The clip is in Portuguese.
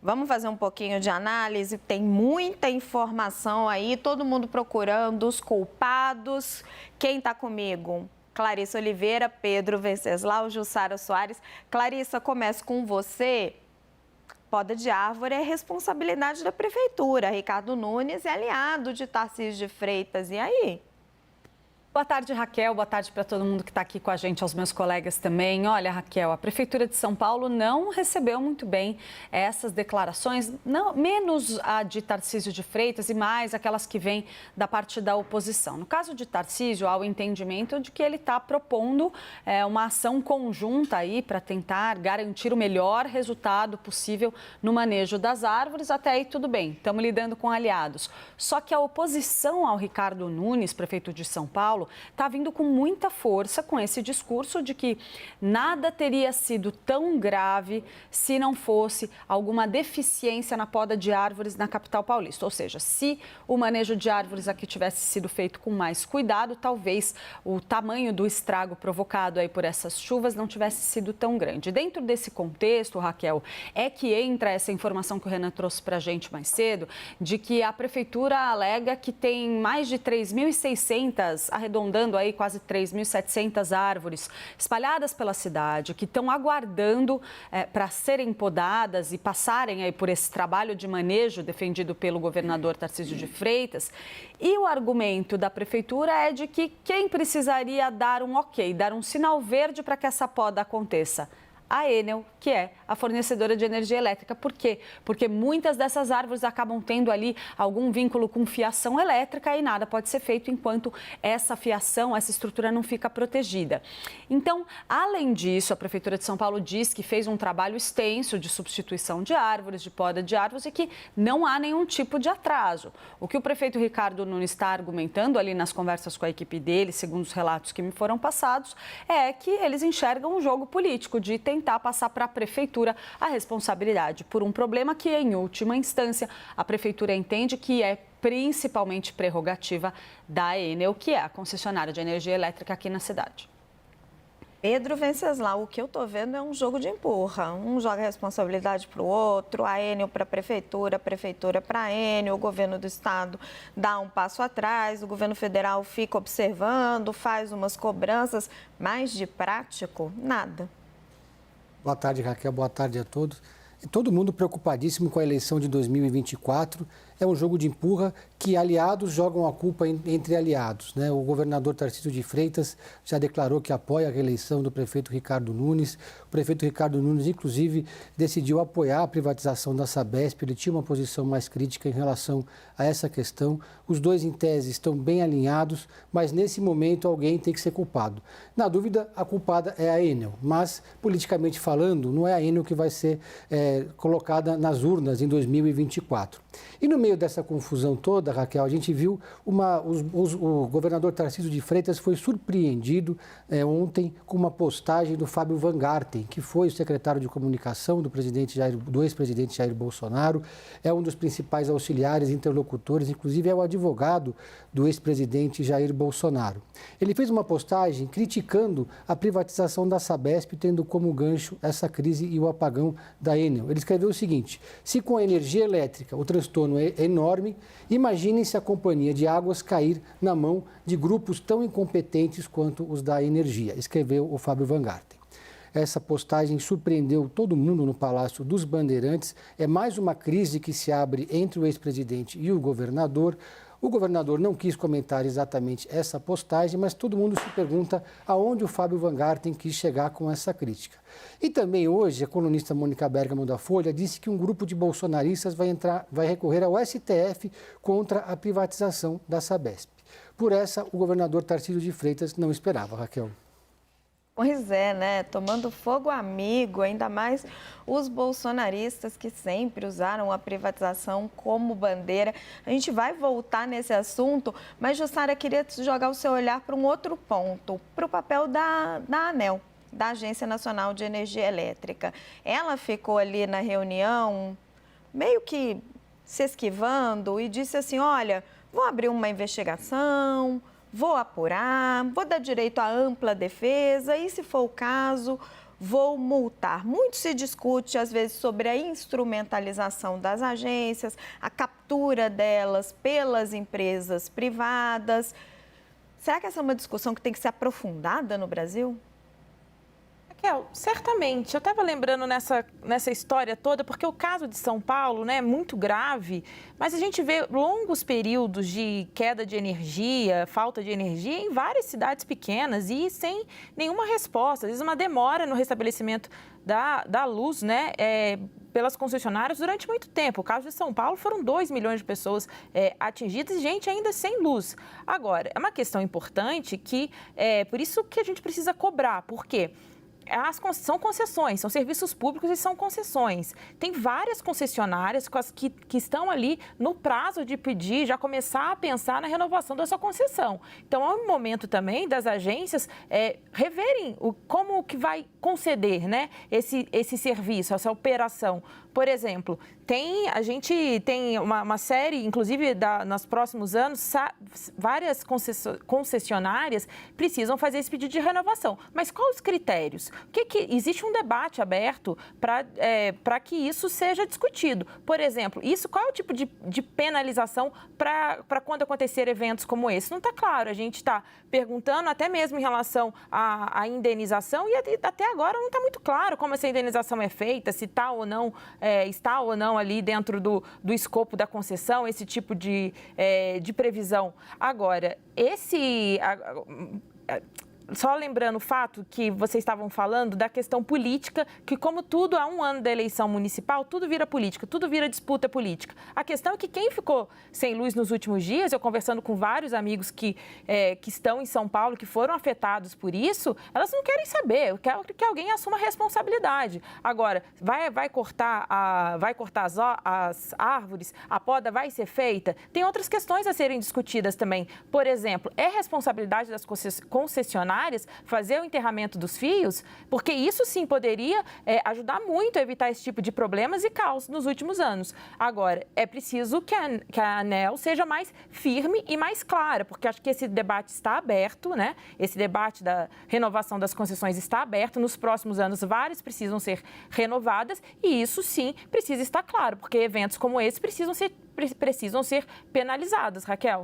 Vamos fazer um pouquinho de análise, tem muita informação aí, todo mundo procurando os culpados. Quem está comigo? Clarissa Oliveira, Pedro Venceslau, Jussara Soares. Clarissa, começo com você. Poda de árvore é responsabilidade da prefeitura. Ricardo Nunes é aliado de Tarcísio de Freitas. E aí? Boa tarde, Raquel. Boa tarde para todo mundo que está aqui com a gente, aos meus colegas também. Olha, Raquel, a Prefeitura de São Paulo não recebeu muito bem essas declarações, não, menos a de Tarcísio de Freitas e mais aquelas que vêm da parte da oposição. No caso de Tarcísio, há o entendimento de que ele está propondo uma ação conjunta aí para tentar garantir o melhor resultado possível no manejo das árvores. Até aí tudo bem, estamos lidando com aliados. Só que a oposição ao Ricardo Nunes, prefeito de São Paulo, está vindo com muita força com esse discurso de que nada teria sido tão grave se não fosse alguma deficiência na poda de árvores na capital paulista. Ou seja, se o manejo de árvores aqui tivesse sido feito com mais cuidado, talvez o tamanho do estrago provocado aí por essas chuvas não tivesse sido tão grande. Dentro desse contexto, Raquel, é que entra essa informação que o Renan trouxe para a gente mais cedo, de que a prefeitura alega que tem mais de 3.600, arredondando aí quase 3.700 árvores espalhadas pela cidade, que estão aguardando para serem podadas e passarem aí por esse trabalho de manejo defendido pelo governador Tarcísio de Freitas. E o argumento da prefeitura é de que quem precisaria dar um ok, dar um sinal verde para que essa poda aconteça? A Enel, que é a fornecedora de energia elétrica. Por quê? Porque muitas dessas árvores acabam tendo ali algum vínculo com fiação elétrica e nada pode ser feito enquanto essa fiação, essa estrutura não fica protegida. Então, além disso, a Prefeitura de São Paulo diz que fez um trabalho extenso de substituição de árvores, de poda de árvores e que não há nenhum tipo de atraso. O que o prefeito Ricardo Nunes está argumentando ali nas conversas com a equipe dele, segundo os relatos que me foram passados, é que eles enxergam um jogo político de tentar passar para a prefeitura a responsabilidade por um problema que, em última instância, a prefeitura entende que é principalmente prerrogativa da Enel, que é a concessionária de energia elétrica aqui na cidade. Pedro Venceslau, o que eu estou vendo é um jogo de empurra. Um joga a responsabilidade para o outro, a Enel para a prefeitura para a Enel, o governo do estado dá um passo atrás, o governo federal fica observando, faz umas cobranças, mas de prático, nada. Boa tarde, Raquel. Boa tarde a todos. Todo mundo preocupadíssimo com a eleição de 2024. É um jogo de empurra que aliados jogam a culpa entre aliados, né? O governador Tarcísio de Freitas já declarou que apoia a reeleição do prefeito Ricardo Nunes. O prefeito Ricardo Nunes, inclusive, decidiu apoiar a privatização da Sabesp. Ele tinha uma posição mais crítica em relação a essa questão. Os dois, em tese, estão bem alinhados, mas nesse momento alguém tem que ser culpado. Na dúvida, a culpada é a Enel, mas, politicamente falando, não é a Enel que vai ser colocada nas urnas em 2024. E no meio dessa confusão toda, Raquel, a gente viu o governador Tarcísio de Freitas foi surpreendido ontem com uma postagem do Fábio Van Garten, que foi o secretário de comunicação do ex-presidente Jair Bolsonaro, é um dos principais auxiliares, interlocutores, inclusive é o advogado do ex-presidente Jair Bolsonaro. Ele fez uma postagem criticando a privatização da Sabesp, tendo como gancho essa crise e o apagão da Enel. Ele escreveu o seguinte: se com a energia elétrica o transtorno é enorme, imaginem se a companhia de águas cair na mão de grupos tão incompetentes quanto os da energia, escreveu o Fábio Van Garten. Essa postagem surpreendeu todo mundo no Palácio dos Bandeirantes. É mais uma crise que se abre entre o ex-presidente e o governador. O governador não quis comentar exatamente essa postagem, mas todo mundo se pergunta aonde o Fábio Van Garten quis chegar com essa crítica. E também hoje, a colunista Mônica Bergamo da Folha disse que um grupo de bolsonaristas vai recorrer ao STF contra a privatização da Sabesp. Por essa, o governador Tarcísio de Freitas não esperava, Raquel. Pois é, né? Tomando fogo amigo, ainda mais os bolsonaristas que sempre usaram a privatização como bandeira. A gente vai voltar nesse assunto, mas, Jussara, queria jogar o seu olhar para um outro ponto, para o papel da ANEEL, da Agência Nacional de Energia Elétrica. Ela ficou ali na reunião meio que se esquivando e disse assim, olha, vou abrir uma investigação, vou apurar, vou dar direito à ampla defesa e, se for o caso, vou multar. Muito se discute, às vezes, sobre a instrumentalização das agências, a captura delas pelas empresas privadas. Será que essa é uma discussão que tem que ser aprofundada no Brasil? Raquel, certamente. Eu estava lembrando nessa história toda, porque o caso de São Paulo, né, é muito grave, mas a gente vê longos períodos de queda de energia, falta de energia em várias cidades pequenas e sem nenhuma resposta. Às vezes uma demora no restabelecimento da luz, né, pelas concessionárias durante muito tempo. O caso de São Paulo foram 2 milhões de pessoas atingidas e gente ainda sem luz. Agora, é uma questão importante que por isso que a gente precisa cobrar, porque são concessões, são serviços públicos e são concessões. Tem várias concessionárias que estão ali no prazo de pedir, já começar a pensar na renovação da sua concessão. Então, é um momento também das agências reverem como que vai conceder, né, esse serviço, essa operação. Por exemplo, a gente tem uma série, inclusive nos próximos anos, várias concessionárias precisam fazer esse pedido de renovação. Mas quais os critérios? Existe um debate aberto para que isso seja discutido. Por exemplo, qual é o tipo de penalização para quando acontecer eventos como esse? Não está claro. A gente está perguntando até mesmo em relação à indenização e até agora não está muito claro como essa indenização é feita, se está ou não ali dentro do escopo da concessão, esse tipo de previsão. Agora, só lembrando o fato que vocês estavam falando da questão política, que como tudo, há um ano da eleição municipal, tudo vira política, tudo vira disputa política. A questão é que quem ficou sem luz nos últimos dias, eu conversando com vários amigos que estão em São Paulo, que foram afetados por isso, elas não querem saber, querem que alguém assuma a responsabilidade. Agora, vai cortar as árvores, a poda vai ser feita? Tem outras questões a serem discutidas também. Por exemplo, é responsabilidade das concessionárias fazer o enterramento dos fios, porque isso sim poderia ajudar muito a evitar esse tipo de problemas e caos nos últimos anos. Agora, é preciso que a ANEEL seja mais firme e mais clara, porque acho que esse debate está aberto, né? Esse debate da renovação das concessões está aberto. Nos próximos anos, várias precisam ser renovadas e isso sim precisa estar claro, porque eventos como esse precisam ser penalizados, Raquel.